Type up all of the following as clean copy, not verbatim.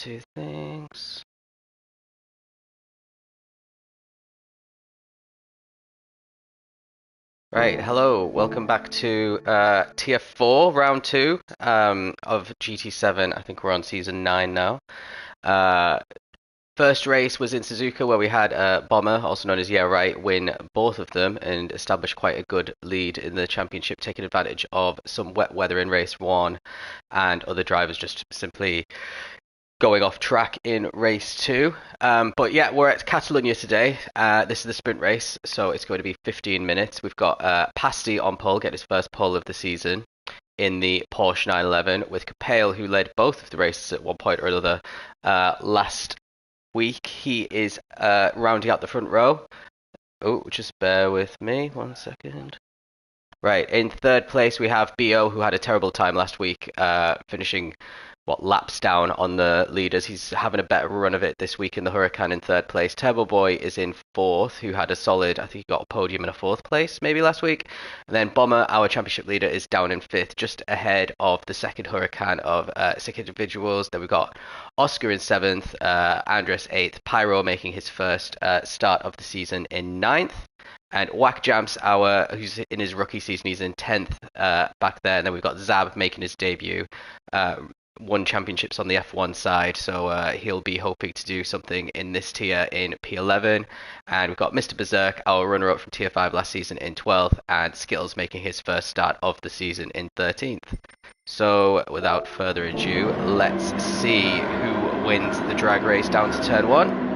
two things. Right, hello, welcome back to Tier 4, Round 2 of GT7. I think we're on Season 9 now. First race was in Suzuka, where we had Bomber, also known as Yeah Right, win both of them and establish quite a good lead in the championship, taking advantage of some wet weather in race 1 and other drivers just simply going off track in race 2. But yeah, we're at Catelunya today. This is the sprint race, so it's going to be 15 minutes. We've got Pasti on pole, get his first pole of the season in the Porsche 911, with Capel, who led both of the races at one point or another last week. He is rounding out the front row. Oh, just bear with me 1 second. Right, in third place we have BO, who had a terrible time last week, finishing laps down on the leaders. He's having a better run of it this week in the Huracan in third place. Turbo Boy is in fourth, who had a solid, I think he got a podium in a fourth place maybe last week. And then Bomber, our championship leader, is down in fifth, just ahead of the second Huracan of six individuals. Then we've got Oscar in seventh, Andres eighth, Pyro making his first start of the season in ninth. And Whack Jamps, who's in his rookie season, he's in 10th back there. And then we've got Zab making his debut. Won championships on the F1 side, so he'll be hoping to do something in this tier in P11. And we've got Mr. Berserk, our runner-up from tier 5 last season, in 12th, and Skittles making his first start of the season in 13th. So without further ado, let's see who wins the drag race down to turn 1.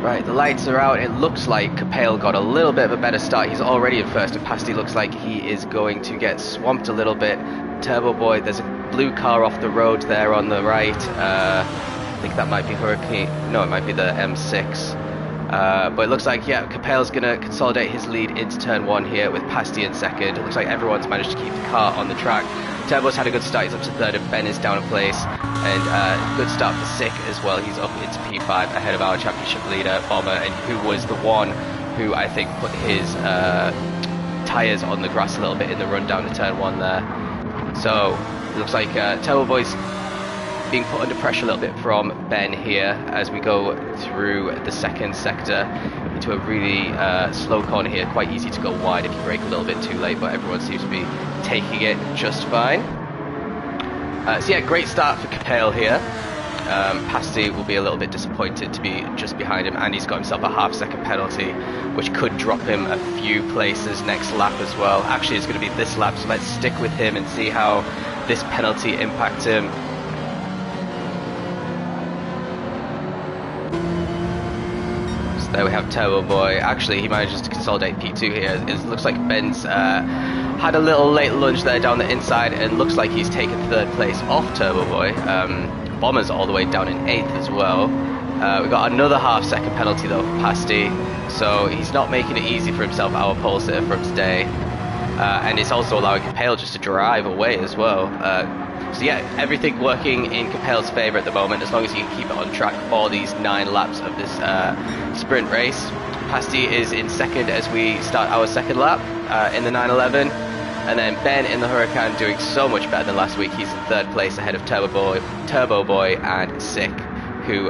Right, the lights are out. It looks like Capel got a little bit of a better start. He's already in first, and Pasti looks like he is going to get swamped a little bit. Turbo Boy, there's a blue car off the road there on the right. I think that might be Hurricane. No, it might be the M6. But it looks like, yeah, Capel's going to consolidate his lead into turn 1 here with Pasti in second. It looks like everyone's managed to keep the car on the track. Turbo's had a good start, he's up to third, and Ben is down a place. And good start for Sick as well, he's up into P5 ahead of our championship leader, Bomber, and who was the one who I think put his tyres on the grass a little bit in the run down to turn 1 there. So, it looks like Turbo Boy's being put under pressure a little bit from Ben here as we go through the second sector into a really slow corner here. Quite easy to go wide if you brake a little bit too late, but everyone seems to be taking it just fine. So yeah, great start for Capel here. Pasti will be a little bit disappointed to be just behind him, and he's got himself a half-second penalty, which could drop him a few places next lap as well. Actually, it's going to be this lap, so let's stick with him and see how this penalty impacts him. So there we have Turbo Boy. Actually, he manages to consolidate P2 here. It looks like Ben's had a little late lunge there down the inside, and looks like he's taken third place off Turbo Boy. Bomber's all the way down in 8th as well. We've got another half-second penalty though for Pasti, so he's not making it easy for himself, our pole sitter from today. And it's also allowing Capel just to drive away as well. So yeah, everything working in Capel's favour at the moment, as long as you can keep it on track for these 9 laps of this sprint race. Pasti is in second as we start our second lap in the 911. And then Ben in the Huracan doing so much better than last week. He's in third place ahead of Turbo Boy and Sick, who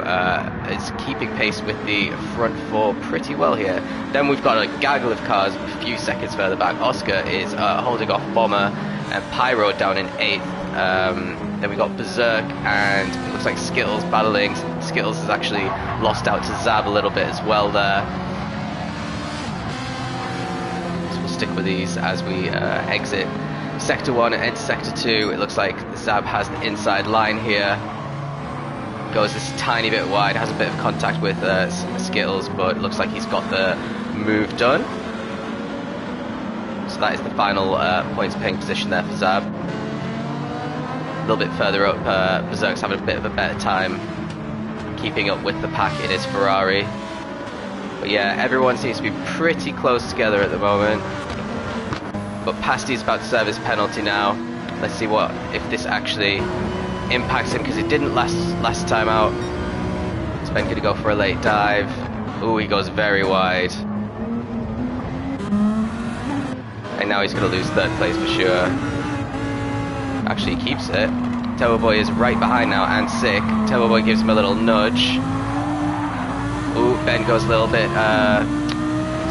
is keeping pace with the front 4 pretty well here. Then we've got a gaggle of cars a few seconds further back. Oscar is holding off Bomber, and Pyro down in 8th. Then we've got Berserk, and it looks like Skittles battling. Skittles has actually lost out to Zab a little bit as well there. Stick with these as we exit sector 1 and enter sector 2. It looks like Zab has the inside line here, goes this tiny bit wide, has a bit of contact with Skittles, but it looks like he's got the move done. So that is the final points paying position there for Zab. A little bit further up, Berserk's having a bit of a better time keeping up with the pack in his Ferrari. But yeah, everyone seems to be pretty close together at the moment. But Pasti's about to serve his penalty now. Let's see if this actually impacts him, because it didn't last time out. Is Ben going to go for a late dive? Ooh, he goes very wide. And now he's going to lose third place for sure. Actually, he keeps it. Turbo Boy is right behind now and Sick. Turbo Boy gives him a little nudge. Ooh, Ben goes a little bit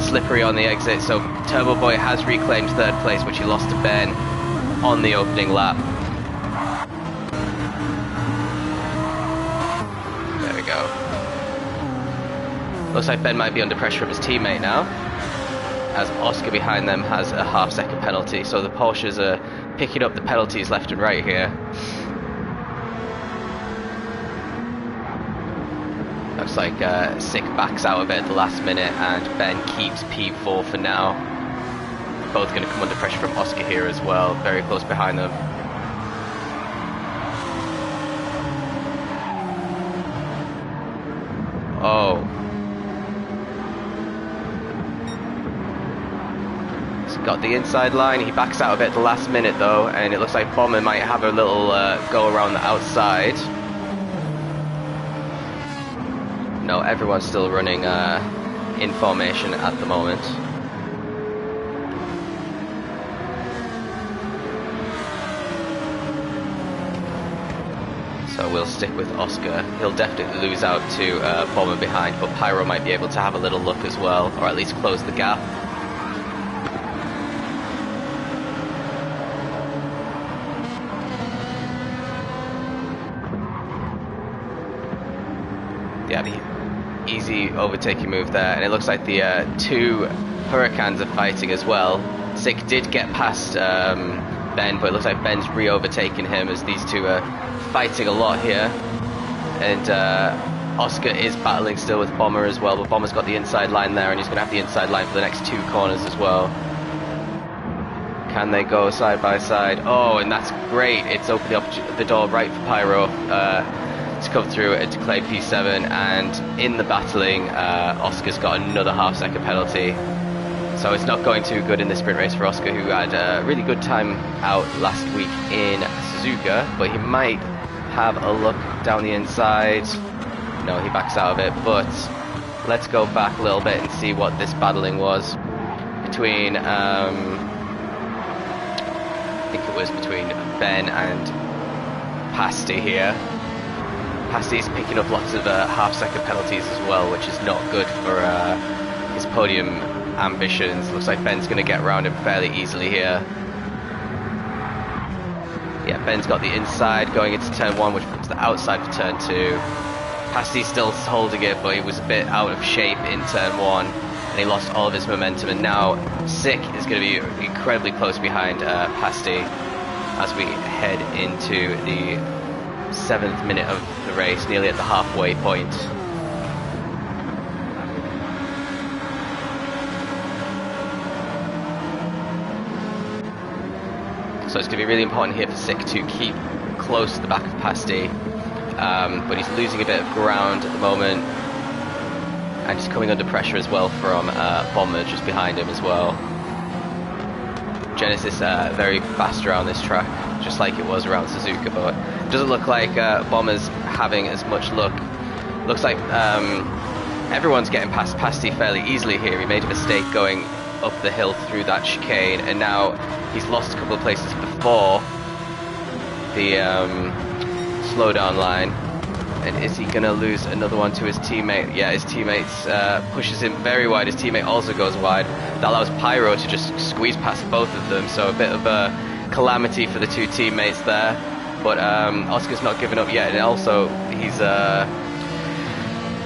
slippery on the exit, so Turbo Boy has reclaimed third place, which he lost to Ben on the opening lap. There we go. Looks like Ben might be under pressure from his teammate now, as Oscar behind them has a half-second penalty, so the Porsches are picking up the penalties left and right here. Looks like Sick backs out a bit at the last minute, and Ben keeps P4 for now. Both going to come under pressure from Oscar here as well, very close behind them. Oh. He's got the inside line, he backs out a bit at the last minute though, and it looks like Bomber might have a little go around the outside. No, everyone's still running in formation at the moment. So we'll stick with Oscar. He'll definitely lose out to Bomber behind, but Pyro might be able to have a little look as well, or at least close the gap. Yeah, the easy overtaking move there, and it looks like the two Hurricanes are fighting as well. Sick did get past Ben, but it looks like Ben's re-overtaking him as these two are fighting a lot here. And Oscar is battling still with Bomber as well, but Bomber's got the inside line there, and he's going to have the inside line for the next two corners as well. Can they go side by side? Oh, and that's great. It's opened the door right for Pyro to come through and to claim P7, and in the battling, Oscar's got another half-second penalty. So it's not going too good in this sprint race for Oscar, who had a really good time out last week in Suzuka, but he might have a look down the inside. No, he backs out of it, but let's go back a little bit and see what this battling was between, I think it was between Ben and Pasty here. Pasty's picking up lots of half-second penalties as well, which is not good for his podium ambitions. Looks like Ben's going to get around him fairly easily here. Yeah, Ben's got the inside going into turn 1, which puts the outside for turn 2. Pasty's still holding it, but he was a bit out of shape in turn 1, and he lost all of his momentum, and now Sick is going to be incredibly close behind Pasty as we head into the 7th minute of the race, nearly at the halfway point. So it's going to be really important here for Sick to keep close to the back of Pasty, but he's losing a bit of ground at the moment, and he's coming under pressure as well from Bomber just behind him as well. Genesis very fast around this track, just like it was around Suzuka, but it doesn't look like Bomber's having as much luck. Looks like everyone's getting past Pasty fairly easily here. He made a mistake going up the hill through that chicane, and now he's lost a couple of places before the slowdown line. And is he going to lose another one to his teammate? Yeah, his teammate pushes him very wide. His teammate also goes wide. That allows Pyro to just squeeze past both of them, so a bit of a calamity for the two teammates there. But Oscar's not given up yet, and also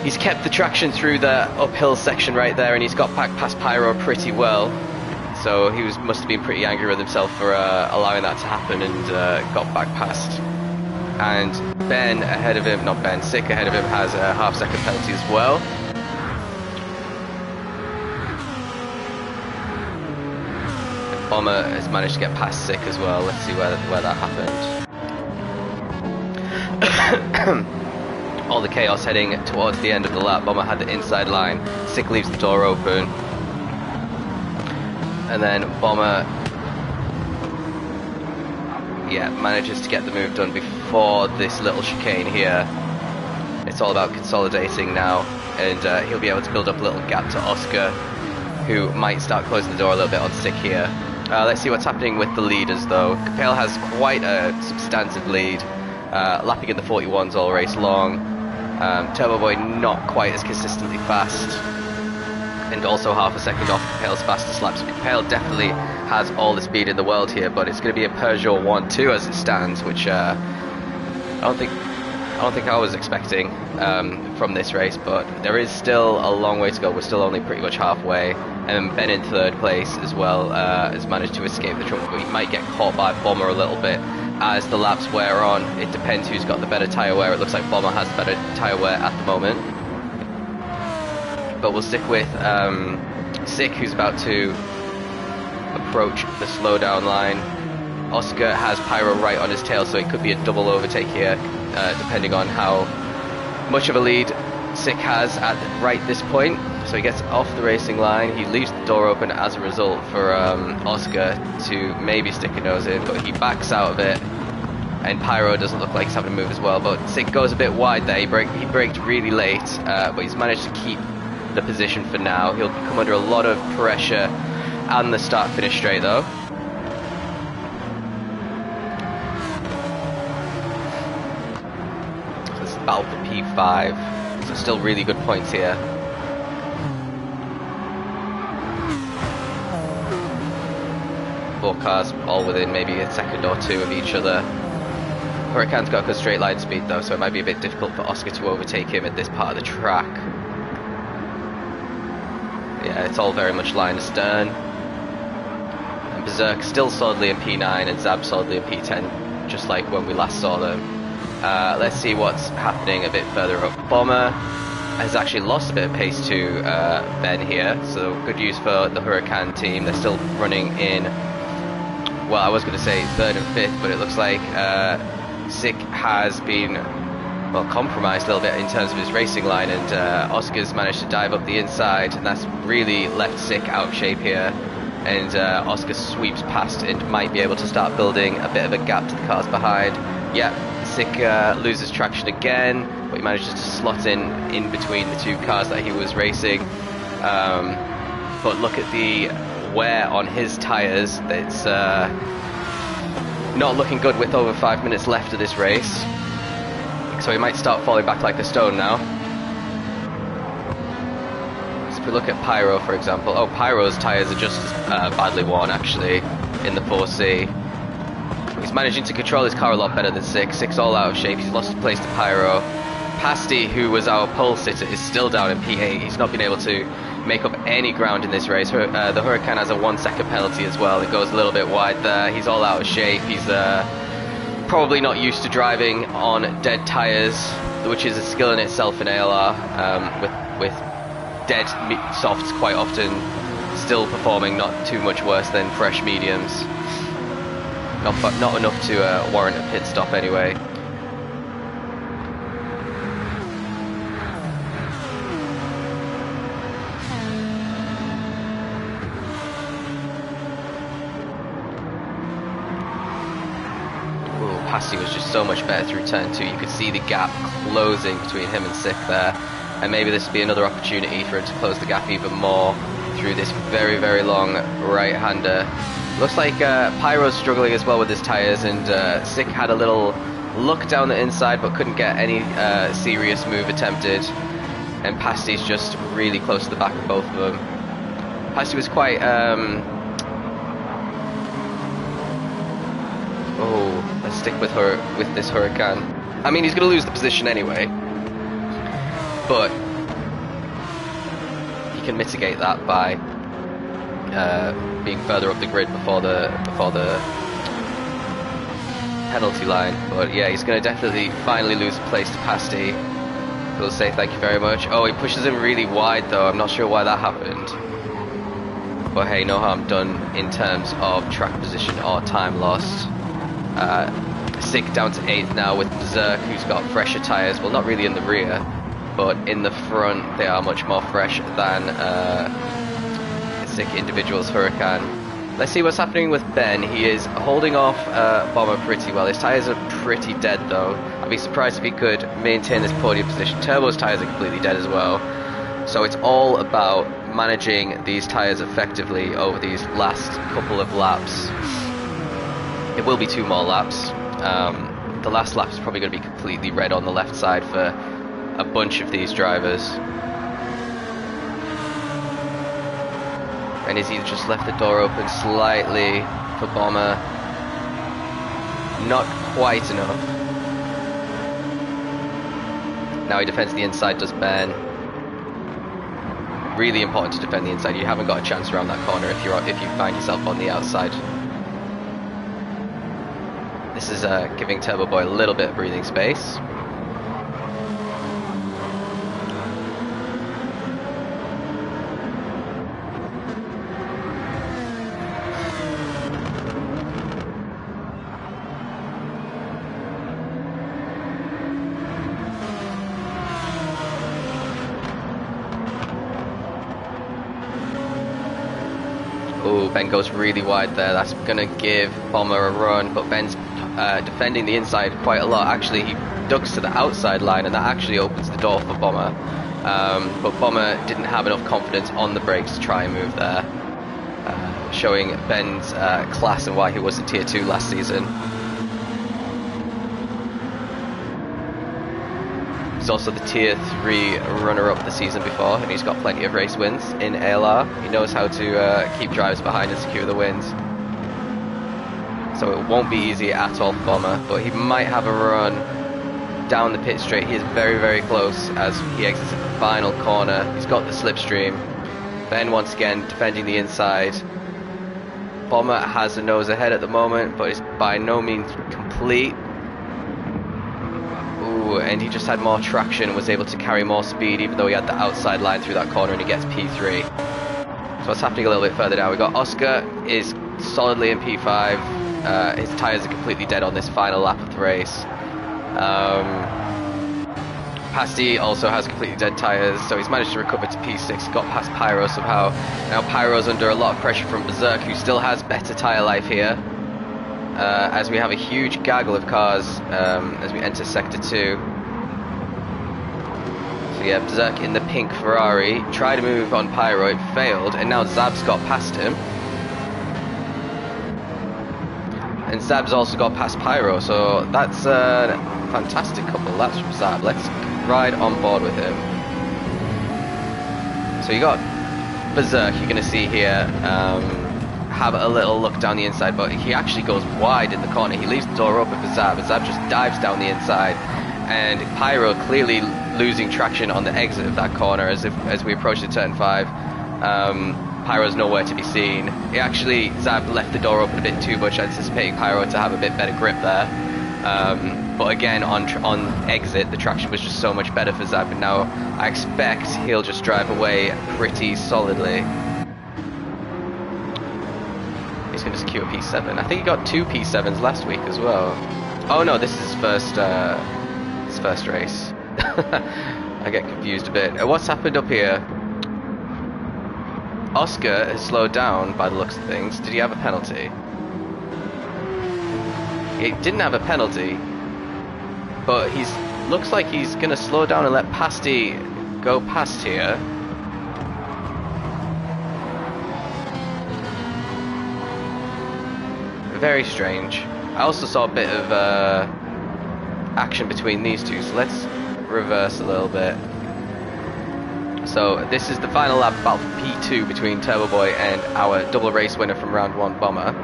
he's kept the traction through the uphill section right there, and he's got back past Pyro pretty well. So he must have been pretty angry with himself for allowing that to happen, and got back past. And Ben ahead of him, not Ben, Sick ahead of him has a half-second penalty as well. Bomber has managed to get past Sick as well. Let's see where that happened. All the chaos heading towards the end of the lap. Bomber had the inside line. Sick leaves the door open. And then Bomber, yeah, manages to get the move done before this little chicane here. It's all about consolidating now, and he'll be able to build up a little gap to Oscar, who might start closing the door a little bit on Sick here. Let's see what's happening with the leaders though. Capel has quite a substantive lead. lapping in the 41s all race long. Turbo Boy not quite as consistently fast, and also half a second off Capel's fastest laps. Capel definitely has all the speed in the world here, but it's going to be a Peugeot 1-2 as it stands, which I don't think I was expecting from this race, but there is still a long way to go. We're still only pretty much halfway, and Ben in third place as well has managed to escape the trouble, but he might get caught by Bomber a little bit as the laps wear on. It depends who's got the better tyre wear. It looks like Bomber has the better tyre wear at the moment, but we'll stick with Sick, who's about to approach the slowdown line. Oscar has Pyro right on his tail, so it could be a double overtake here, depending on how much of a lead Sick has at right this point. So he gets off the racing line, he leaves the door open as a result for Oscar to maybe stick a nose in, but he backs out of it, and Pyro doesn't look like he's having to move as well, but Sick goes a bit wide there. He braked really late, but he's managed to keep the position for now. He'll come under a lot of pressure and the start-finish straight though. So it's battle for P5, so still really good points here. Four cars all within maybe a second or two of each other. Huracan's got good straight line speed though, so it might be a bit difficult for Oscar to overtake him at this part of the track. Yeah, it's all very much line astern. And Berserk still solidly in P9 and Zab solidly in P10, just like when we last saw them. Let's see what's happening a bit further up. Bomber has actually lost a bit of pace to Ben here, so good news for the Huracan team. They're still running in, well, I was going to say third and fifth, but it looks like Sick has been, well, compromised a little bit in terms of his racing line, and Oscar's managed to dive up the inside, and that's really left Sick out of shape here, and Oscar sweeps past and might be able to start building a bit of a gap to the cars behind. Yeah, Sick loses traction again, but he manages to slot in between the two cars that he was racing. But look at the wear on his tyres. It's not looking good with over 5 minutes left of this race, so he might start falling back like a stone now. So if we look at Pyro, for example, oh, Pyro's tyres are just as badly worn actually in the 4C. He's managing to control his car a lot better than Sick. Sick's all out of shape. He's lost place to Pyro. Pasty, who was our pole sitter, is still down in P8. He's not been able to make up any ground in this race. The Huracan has a 1 second penalty as well. It goes a little bit wide there. He's all out of shape. He's probably not used to driving on dead tyres, which is a skill in itself in ALR, with dead softs quite often still performing not too much worse than fresh mediums. Not enough to warrant a pit stop anyway. Pasty was just so much better through turn 2. You could see the gap closing between him and Sick there, and maybe this would be another opportunity for him to close the gap even more through this very, very long right-hander. Looks like Pyro's struggling as well with his tyres, and Sick had a little look down the inside but couldn't get any serious move attempted, and Pasty's just really close to the back of both of them. Pasty was quite oh, let's stick with this Huracan. I mean, he's going to lose the position anyway, but he can mitigate that by being further up the grid before the penalty line. But yeah, he's going to definitely finally lose place to Pasty. We'll say thank you very much. Oh, he pushes him really wide though. I'm not sure why that happened. But hey, no harm done in terms of track position or time lost. Sick down to 8th now with Berserk, who's got fresher tyres. Well, not really in the rear, but in the front they are much more fresh than Sick individuals Huracan. Let's see what's happening with Ben. He is holding off Bomber pretty well. His tyres are pretty dead though. I'd be surprised if he could maintain this podium position. Turbo's tyres are completely dead as well. So it's all about managing these tyres effectively over these last couple of laps. It will be 2 more laps, the last lap is probably going to be completely red on the left side for a bunch of these drivers. And Izzy just left the door open slightly for Bomber. Not quite enough. Now he defends the inside, does Ben. Really important to defend the inside. You haven't got a chance around that corner if you find yourself on the outside. This is giving Turbo Boy a little bit of breathing space. Oh, Ben goes really wide there. That's going to give Bomber a run, but Ben's defending the inside quite a lot. Actually, he ducks to the outside line, and that actually opens the door for Bomber. But Bomber didn't have enough confidence on the brakes to try and move there, showing Ben's class and why he was in Tier 2 last season. He's also the Tier 3 runner-up the season before, and he's got plenty of race wins in ALR. He knows how to keep drivers behind and secure the wins. So it won't be easy at all for Bomber, but he might have a run down the pit straight. He is very, very close as he exits the final corner. He's got the slipstream. Ben once again defending the inside. Bomber has a nose ahead at the moment, but it's by no means complete. And he just had more traction and was able to carry more speed even though he had the outside line through that corner, and he gets P3. So what's happening a little bit further down? We got Oscar is solidly in P5. His tyres are completely dead on this final lap of the race. Pasty also has completely dead tyres, so he's managed to recover to P6, got past Pyro somehow. Now Pyro's under a lot of pressure from Berserk, who still has better tyre life here. As we have a huge gaggle of cars as we enter Sector 2. So yeah, Berserk in the pink Ferrari, tried to move on Pyro, it failed, and now Zab's got past him. And Zab's also got past Pyro, so that's a fantastic couple laps from Zab. Let's ride on board with him. So you got Berserk, you're going to see here, have a little look down the inside, but he actually goes wide in the corner. He leaves the door open for Zab, and Zab just dives down the inside, and Pyro clearly losing traction on the exit of that corner as we approach the turn 5. Pyro's nowhere to be seen. Zab left the door open a bit too much, anticipating Pyro to have a bit better grip there. But again, on exit, the traction was just so much better for Zab, and now I expect he'll just drive away pretty solidly. He's going to secure P7. I think he got 2 P7s last week as well. Oh no, this is his first race. I get confused a bit. What's happened up here? Oscar has slowed down by the looks of things. Did he have a penalty? He didn't have a penalty, but looks like he's going to slow down and let Pasty go past here. Very strange. I also saw a bit of action between these two, so let's reverse a little bit. So this is the final lap battle for P2 between Turbo Boy and our double race winner from round 1, Bomber.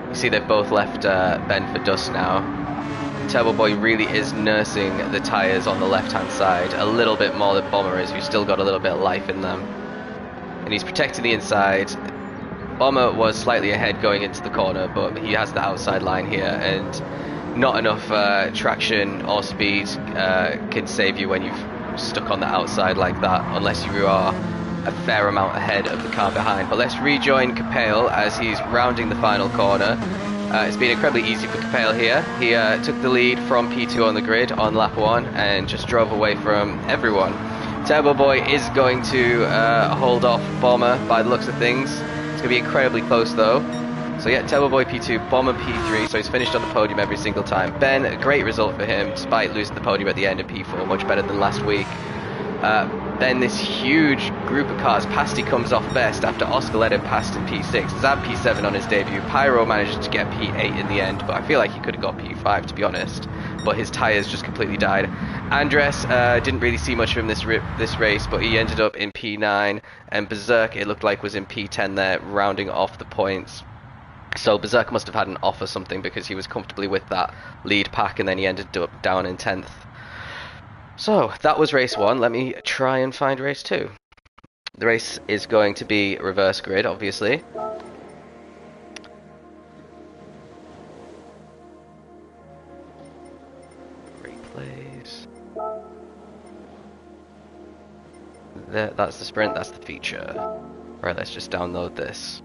You see they've both left Ben for dust now. Turbo Boy really is nursing the tyres on the left hand side a little bit more than Bomber is, who's still got a little bit of life in them. And he's protecting the inside. Bomber was slightly ahead going into the corner, but he has the outside line here, and not enough traction or speed can save you when you've stuck on the outside like that, unless you are a fair amount ahead of the car behind. But let's rejoin Capale as he's rounding the final corner. It's been incredibly easy for Capale here. He took the lead from P2 on the grid on lap 1 and just drove away from everyone. Turbo Boy is going to hold off Bomber by the looks of things. It's going to be incredibly close though. So yeah, Turbo Boy P2, Bomber P3, so he's finished on the podium every single time. Ben, a great result for him, despite losing the podium at the end of P4, much better than last week. Then this huge group of cars, Pasty comes off best after Oscar led him past in P6. Zab P7 on his debut. Pyro managed to get P8 in the end, but I feel like he could have got P5 to be honest. But his tyres just completely died. Andres didn't really see much of him this race, but he ended up in P9, and Berserk it looked like was in P10 there, rounding off the points. So Berserk must have had an off or something because he was comfortably with that lead pack, and then he ended up down in 10th. So that was race 1. Let me try and find race 2. The race is going to be reverse grid, obviously. Replays. That's the sprint, that's the feature. Right, let's just download this.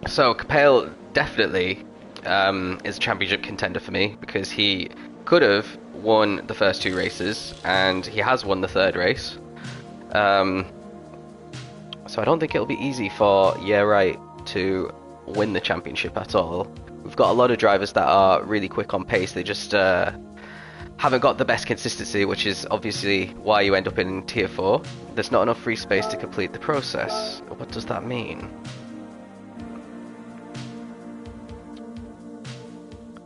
So Capel definitely is a championship contender for me because he could have won the first 2 races and he has won the 3rd race. So I don't think it'll be easy for Right to win the championship at all. We've got a lot of drivers that are really quick on pace. They just haven't got the best consistency, which is obviously why you end up in tier 4. There's not enough free space to complete the process. What does that mean?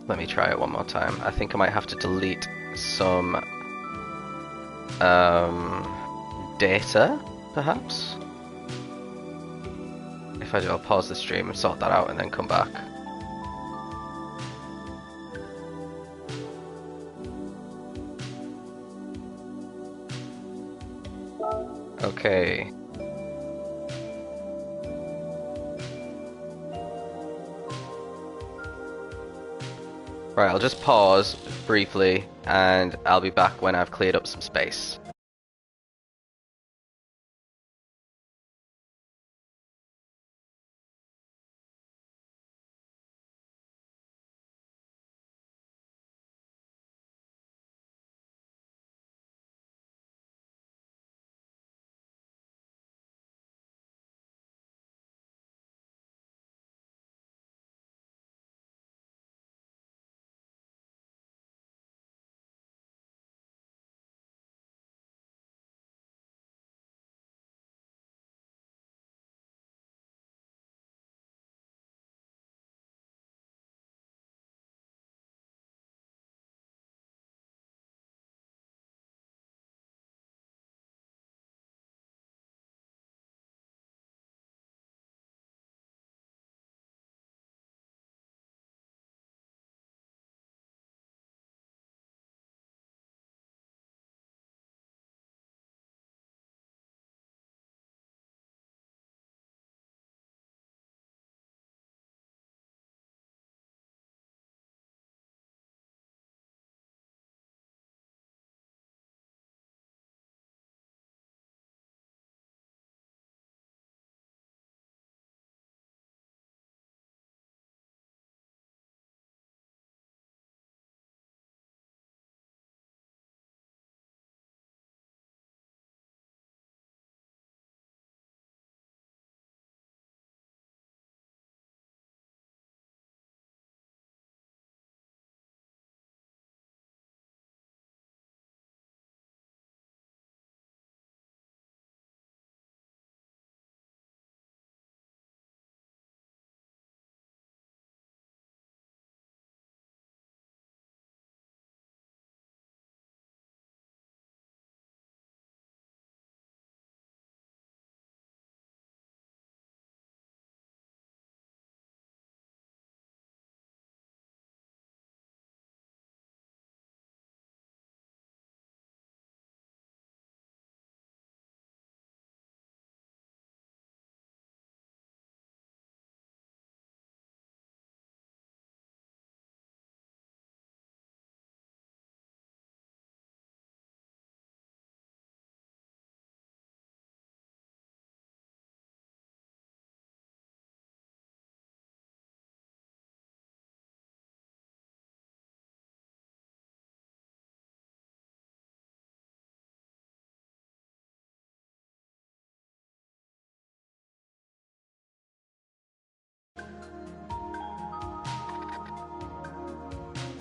Let me try it one more time. I think I might have to delete some data, perhaps? If I do, I'll pause the stream and sort that out and then come back. Okay. Right, I'll just pause briefly and I'll be back when I've cleared up some space.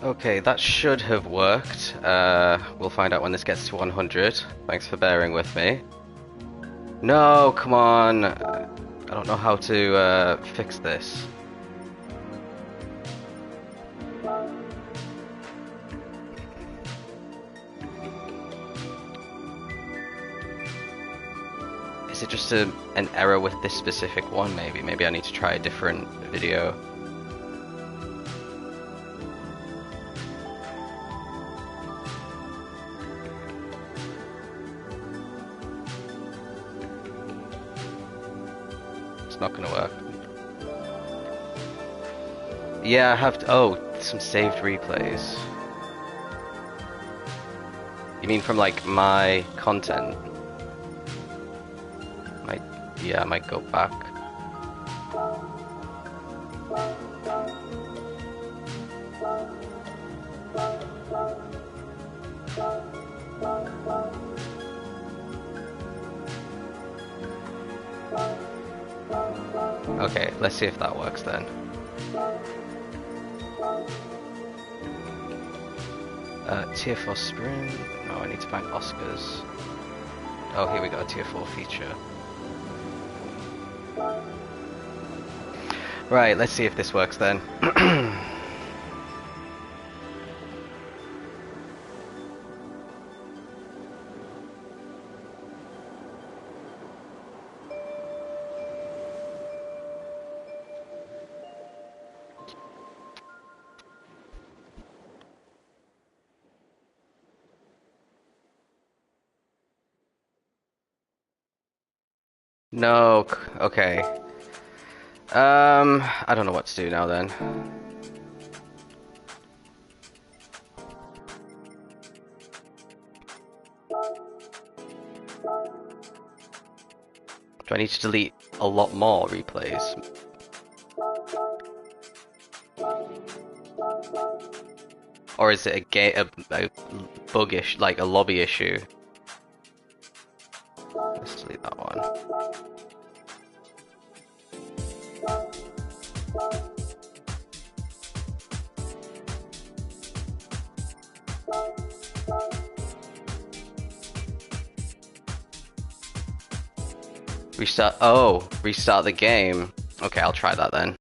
Okay, that should have worked. We'll find out when this gets to 100. Thanks for bearing with me. No, come on. I don't know how to fix this. Is it just an error with this specific one, maybe? Maybe I need to try a different video. It's not gonna work. Yeah, I have to. Oh, some saved replays. You mean from like my content? Yeah, I might go back. Okay, let's see if that works then. Tier 4 sprint. No, I need to find Oscars. Oh, here we go, Tier 4 feature. Right, let's see if this works then. No, okay. I don't know what to do now then. Do I need to delete a lot more replays? Or is it a bug issue, like a lobby issue? Let's delete that one. Restart. Oh, restart the game. Okay, I'll try that then.